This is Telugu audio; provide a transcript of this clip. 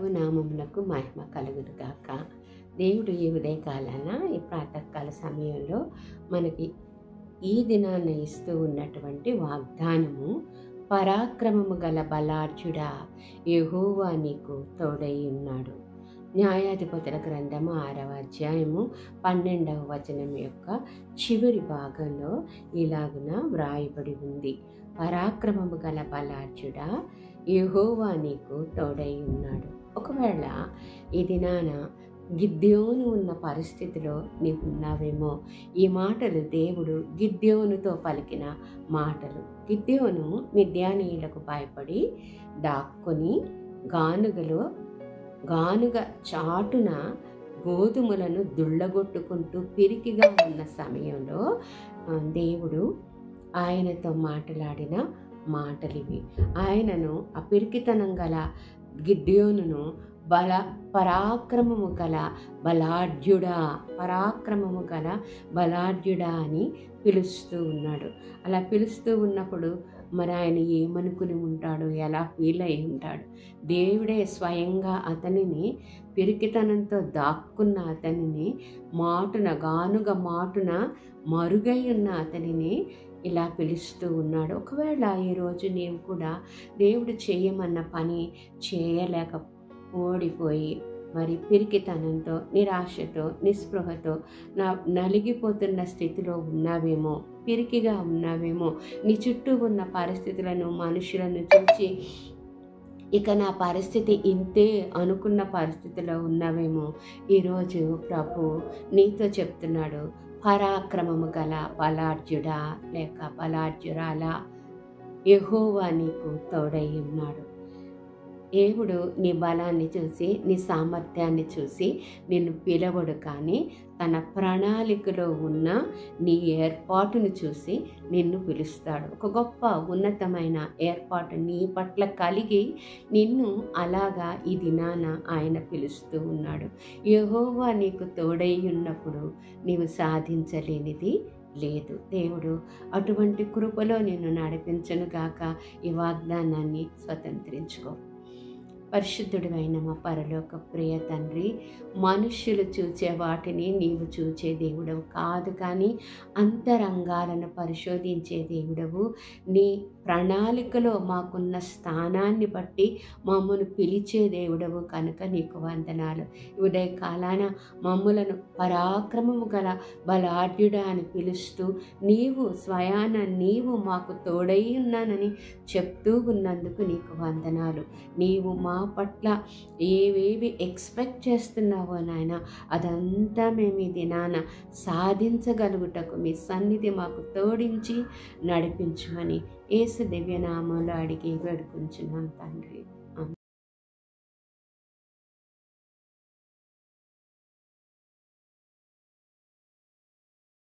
ప్రభునామమునకు మహిమ కలుగును గాక. దేవుడు ఈ ఉదయకాలాన ఈ ప్రాతకాల సమయంలో మనకి ఈ దినాన్ని ఇస్తూ ఉన్నటువంటి వాగ్దానము, పరాక్రమము గల బలాఢ్యుడా యెహోవా నీకు తోడై ఉన్నాడు. న్యాయాధిపతుల గ్రంథము 6వ అధ్యాయము 12వ వచనం యొక్క చివరి భాగంలో ఇలాగున వ్రాయబడి ఉంది. పరాక్రమము గల బలాఢ్యుడా యెహోవా నీకు తోడై ఉన్నాడు. ఒకవేళ ఈ దినాన గిద్యోను ఉన్న పరిస్థితిలో నీవు ఉన్నావేమో. ఈ మాటలు దేవుడు గిద్యోనుతో పలికిన మాటలు. గిద్యోను మిద్యానీయులకు భయపడి దాక్కొని గానుగ చాటున గోధుమలను దుళ్ళగొట్టుకుంటూ పిరికిగా ఉన్న సమయంలో దేవుడు ఆయనతో మాట్లాడిన మాటలివి. ఆయనను ఆ పిరికితనం గల గిద్యోనును పరాక్రమము గల బలాఢ్యుడా అని పిలుస్తూ ఉన్నాడు. అలా పిలుస్తూ ఉన్నప్పుడు మరి ఆయన ఏమనుకుని ఉంటాడు, ఎలా ఫీల్ అయి ఉంటాడు? దేవుడే స్వయంగా అతనిని, పిరికితనంతో దాక్కున్న అతనిని, గానుగ మాటున మరుగై ఉన్న అతనిని ఇలా పిలుస్తూ ఉన్నాడు. ఒకవేళ ఈరోజు నీవు కూడా దేవుడు చేయమన్న పని చేయలేక ఓడిపోయి మరి పిరికితనంతో, నిరాశతో, నిస్పృహతో నలిగిపోతున్న స్థితిలో ఉన్నావేమో, పిరికిగా ఉన్నావేమో. నీ చుట్టూ ఉన్న పరిస్థితులను, మనుషులను చూసి ఇక నా పరిస్థితి ఇంతే అనుకున్న పరిస్థితిలో ఉన్నావేమో. ఈరోజు ప్రభు నీతో చెప్తున్నాడు, పరాక్రమము గల బలాఢ్యుడా లేక బలాఢ్యురాలా యెహోవా నీకు తోడై ఉన్నాడు. దేవుడు నీ బలాన్ని చూసి, నీ సామర్థ్యాన్ని చూసి నిన్ను పిలవడు, కానీ తన ప్రణాళికలో ఉన్న నీ ఏర్పాటును చూసి నిన్ను పిలుస్తాడు. ఒక గొప్ప ఉన్నతమైన ఏర్పాటు నీ పట్ల కలిగి నిన్ను అలాగా ఈ దినాన ఆయన పిలుస్తూ ఉన్నాడు. యెహోవా నీకు తోడై ఉన్నప్పుడు నీవు సాధించలేనిది లేదు. దేవుడు అటువంటి కృపలో నిన్ను నడిపించును గాక. ఈ వాగ్దానాన్ని స్వతంత్రించుకో. పరిశుద్ధుడివైన మా పరలోక ప్రియ తండ్రి, మనుష్యులు చూచే వాటిని నీవు చూచే దేవుడవు కాదు, కానీ అంతరంగాలను పరిశోధించే దేవుడవు. నీ ప్రణాళికలో మాకున్న స్థానాన్ని బట్టి మమ్మను పిలిచే దేవుడవు కనుక నీకు వందనాలు. ఉదయకాలాన మమ్ములను పరాక్రమము గల బలాఢ్యుడా అని పిలుస్తూ నీవు మాకు తోడై ఉన్నానని చెప్తూ ఉన్నందుకు నీకు వందనాలు. నీవు మా పట్ల ఏవేవి ఎక్స్పెక్ట్ చేస్తున్నావో నాయన, అదంతా మేము ఈ దినాన సాధించగలుగుటకు మీ సన్నిధి మాకు తోడించి నడిపించమని యేసు దివ్యనామంలో అడిగి వేడుకుంటున్నాం తండ్రి.